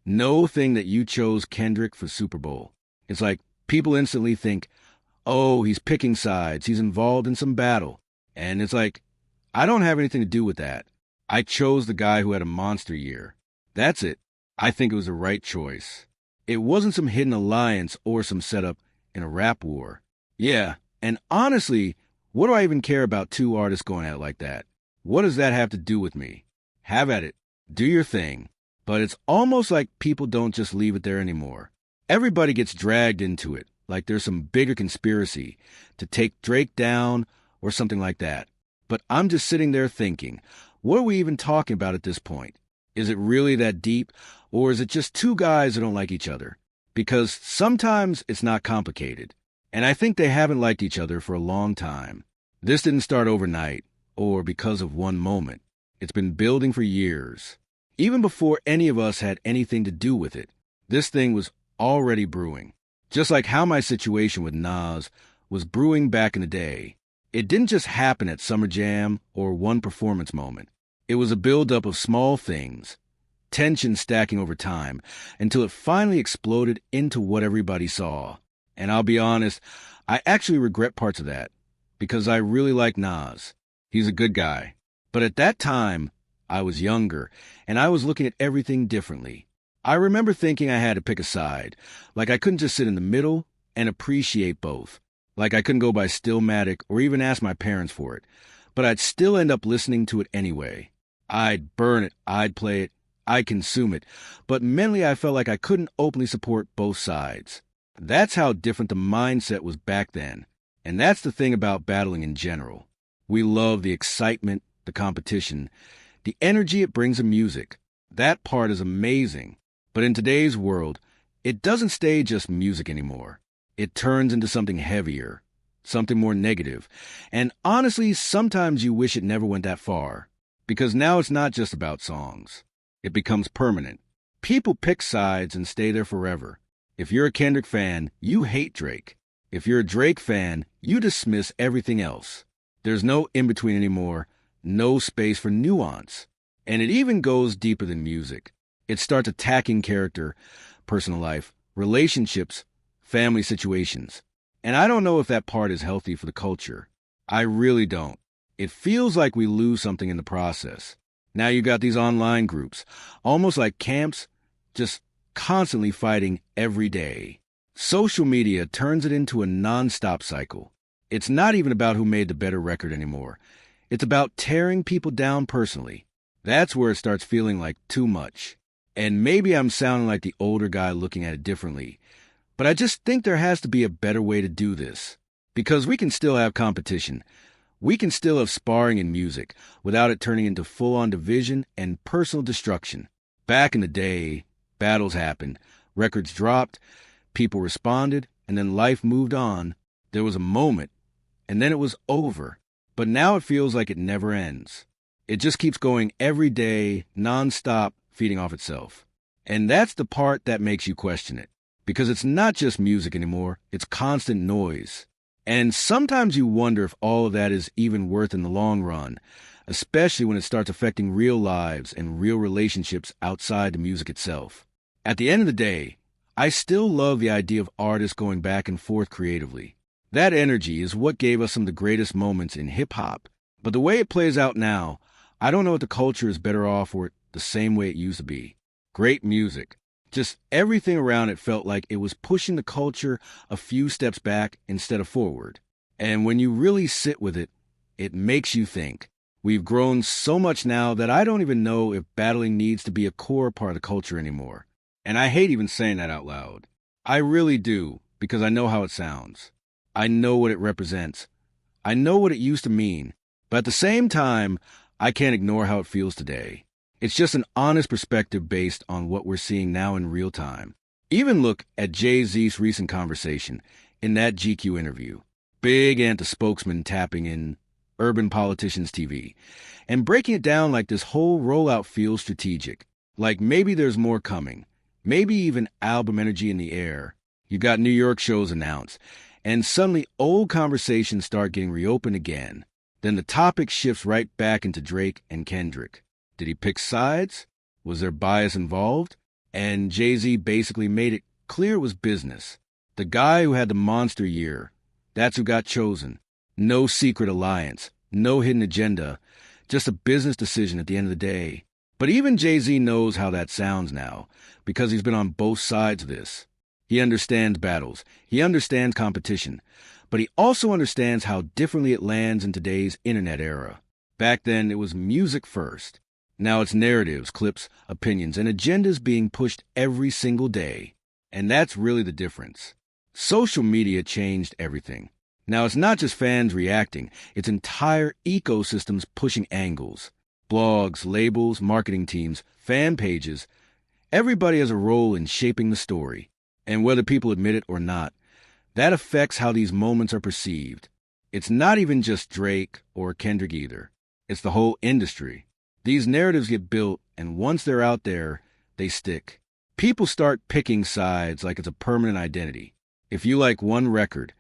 No thing that you chose Kendrick for Super Bowl. It's like people instantly think, oh, he's picking sides, he's involved in some battle. And it's like, I don't have anything to do with that. I chose the guy who had a monster year. That's it. I think it was the right choice. It wasn't some hidden alliance or some setup in a rap war. Yeah, and honestly, what do I even care about two artists going at it like that? What does that have to do with me? Have at it. Do your thing. But it's almost like people don't just leave it there anymore. Everybody gets dragged into it, like there's some bigger conspiracy to take Drake down or something like that. But I'm just sitting there thinking, what are we even talking about at this point? Is it really that deep, or is it just two guys who don't like each other? Because sometimes it's not complicated. And I think they haven't liked each other for a long time. This didn't start overnight, or because of one moment. It's been building for years. Even before any of us had anything to do with it, this thing was already brewing. Just like how my situation with Nas was brewing back in the day. It didn't just happen at Summer Jam or one performance moment. It was a buildup of small things, tension stacking over time, until it finally exploded into what everybody saw. And I'll be honest, I actually regret parts of that, because I really like Nas. He's a good guy. But at that time, I was younger, and I was looking at everything differently. I remember thinking I had to pick a side, like I couldn't just sit in the middle and appreciate both. Like I couldn't go by Stillmatic or even ask my parents for it, but I'd still end up listening to it anyway. I'd burn it, I'd play it, I'd consume it, but mentally I felt like I couldn't openly support both sides. That's how different the mindset was back then, and that's the thing about battling in general. We love the excitement, the competition, the energy it brings in music. That part is amazing, but in today's world, it doesn't stay just music anymore. It turns into something heavier, something more negative. And honestly, sometimes you wish it never went that far. Because now it's not just about songs. It becomes permanent. People pick sides and stay there forever. If you're a Kendrick fan, you hate Drake. If you're a Drake fan, you dismiss everything else. There's no in-between anymore, no space for nuance. And it even goes deeper than music. It starts attacking character, personal life, relationships, family situations. And I don't know if that part is healthy for the culture. I really don't. It feels like we lose something in the process. Now you got these online groups, almost like camps, just constantly fighting every day. Social media turns it into a non-stop cycle. It's not even about who made the better record anymore. It's about tearing people down personally. That's where it starts feeling like too much. And maybe I'm sounding like the older guy looking at it differently, but I just think there has to be a better way to do this. Because we can still have competition. We can still have sparring in music without it turning into full-on division and personal destruction. Back in the day, battles happened, records dropped, people responded, and then life moved on. There was a moment, and then it was over. But now it feels like it never ends. It just keeps going every day, non-stop, feeding off itself. And that's the part that makes you question it. Because it's not just music anymore, it's constant noise. And sometimes you wonder if all of that is even worth in the long run, especially when it starts affecting real lives and real relationships outside the music itself. At the end of the day, I still love the idea of artists going back and forth creatively. That energy is what gave us some of the greatest moments in hip-hop. But the way it plays out now, I don't know if the culture is better off or the same way it used to be. Great music. Just everything around it felt like it was pushing the culture a few steps back instead of forward. And when you really sit with it, it makes you think. We've grown so much now that I don't even know if battling needs to be a core part of the culture anymore. And I hate even saying that out loud. I really do, because I know how it sounds. I know what it represents. I know what it used to mean. But at the same time, I can't ignore how it feels today. It's just an honest perspective based on what we're seeing now in real time. Even look at Jay-Z's recent conversation in that GQ interview. Big anti-spokesman tapping in Urban Politicians TV and breaking it down like this whole rollout feels strategic. Like maybe there's more coming. Maybe even album energy in the air. You got New York shows announced, and suddenly old conversations start getting reopened again. Then the topic shifts right back into Drake and Kendrick. Did he pick sides? Was there bias involved? And Jay-Z basically made it clear it was business. The guy who had the monster year, that's who got chosen. No secret alliance, no hidden agenda, just a business decision at the end of the day. But even Jay-Z knows how that sounds now, because he's been on both sides of this. He understands battles, he understands competition, but he also understands how differently it lands in today's internet era. Back then, it was music first. Now it's narratives, clips, opinions, and agendas being pushed every single day. And that's really the difference. Social media changed everything. Now it's not just fans reacting, it's entire ecosystems pushing angles. Blogs, labels, marketing teams, fan pages. Everybody has a role in shaping the story. And whether people admit it or not, that affects how these moments are perceived. It's not even just Drake or Kendrick either. It's the whole industry. These narratives get built, and once they're out there, they stick. People start picking sides like it's a permanent identity. If you like one record,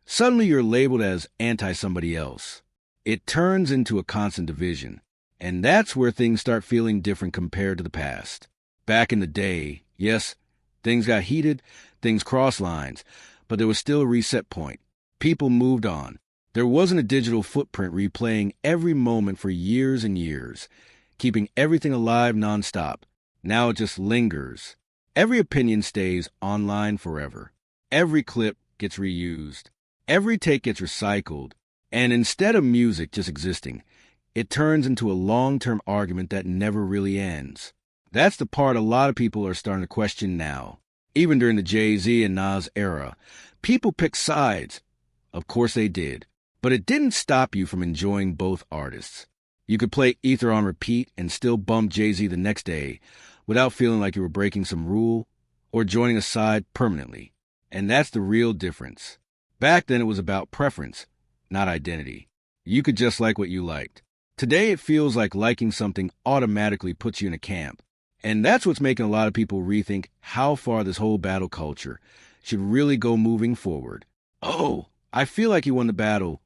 suddenly you're labeled as anti-somebody else. It turns into a constant division. And that's where things start feeling different compared to the past. Back in the day, yes, things got heated, things crossed lines, but there was still a reset point. People moved on. There wasn't a digital footprint replaying every moment for years and years, keeping everything alive nonstop. Now it just lingers. Every opinion stays online forever. Every clip gets reused. Every take gets recycled. And instead of music just existing, it turns into a long-term argument that never really ends. That's the part a lot of people are starting to question now. Even during the Jay-Z and Nas era, people picked sides. Of course they did. But it didn't stop you from enjoying both artists. You could play Ether on repeat and still bump Jay-Z the next day without feeling like you were breaking some rule or joining a side permanently. And that's the real difference. Back then it was about preference, not identity. You could just like what you liked. Today it feels like liking something automatically puts you in a camp. And that's what's making a lot of people rethink how far this whole battle culture should really go moving forward. Oh, I feel like he won the battle,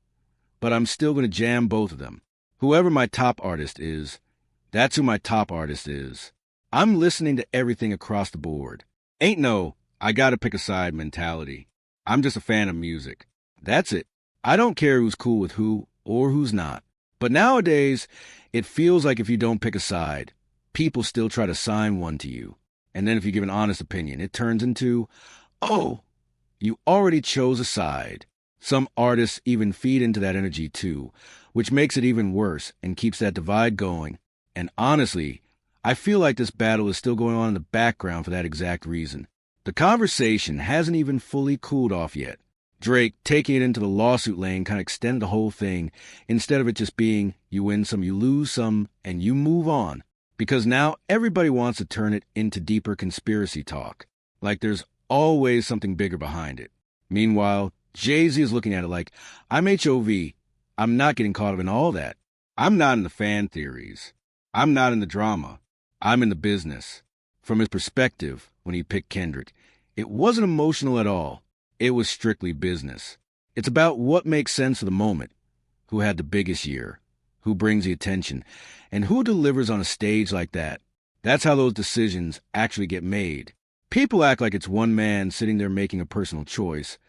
but I'm still going to jam both of them. Whoever my top artist is, that's who my top artist is. I'm listening to everything across the board. Ain't no, I gotta pick a side mentality. I'm just a fan of music. That's it. I don't care who's cool with who or who's not. But nowadays, it feels like if you don't pick a side, people still try to sign one to you. And then if you give an honest opinion, it turns into, oh, you already chose a side. Some artists even feed into that energy too, which makes it even worse and keeps that divide going. And honestly, I feel like this battle is still going on in the background for that exact reason. The conversation hasn't even fully cooled off yet. Drake taking it into the lawsuit lane kind of extended the whole thing instead of it just being you win some, you lose some, and you move on. Because now everybody wants to turn it into deeper conspiracy talk. Like there's always something bigger behind it. Meanwhile, Jay-Z is looking at it like, I'm HOV. I'm not getting caught up in all that. I'm not in the fan theories. I'm not in the drama. I'm in the business. From his perspective, when he picked Kendrick, it wasn't emotional at all. It was strictly business. It's about what makes sense for the moment. Who had the biggest year? Who brings the attention? And who delivers on a stage like that? That's how those decisions actually get made. People act like it's one man sitting there making a personal choice.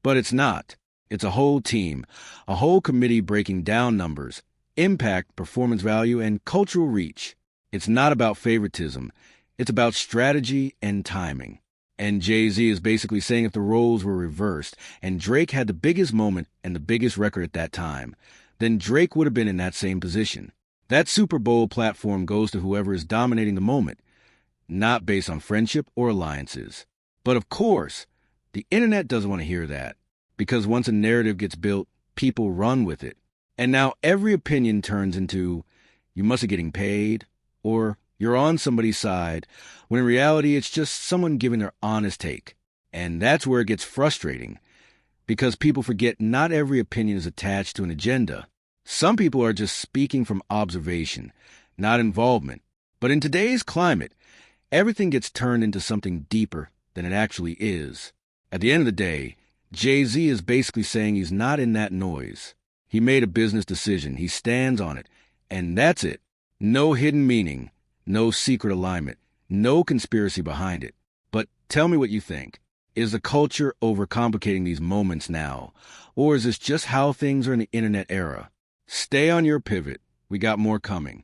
But it's not. It's a whole team, a whole committee breaking down numbers, impact, performance value, and cultural reach. It's not about favoritism. It's about strategy and timing. And Jay-Z is basically saying if the roles were reversed and Drake had the biggest moment and the biggest record at that time, then Drake would have been in that same position. That Super Bowl platform goes to whoever is dominating the moment, not based on friendship or alliances. But of course, the internet doesn't want to hear that, because once a narrative gets built, people run with it. And now every opinion turns into, you must be getting paid, or you're on somebody's side, when in reality it's just someone giving their honest take. And that's where it gets frustrating, because people forget not every opinion is attached to an agenda. Some people are just speaking from observation, not involvement. But in today's climate, everything gets turned into something deeper than it actually is. At the end of the day, Jay-Z is basically saying he's not in that noise. He made a business decision. He stands on it. And that's it. No hidden meaning. No secret alignment. No conspiracy behind it. But tell me what you think. Is the culture overcomplicating these moments now? Or is this just how things are in the internet era? Stay on your pivot. We got more coming.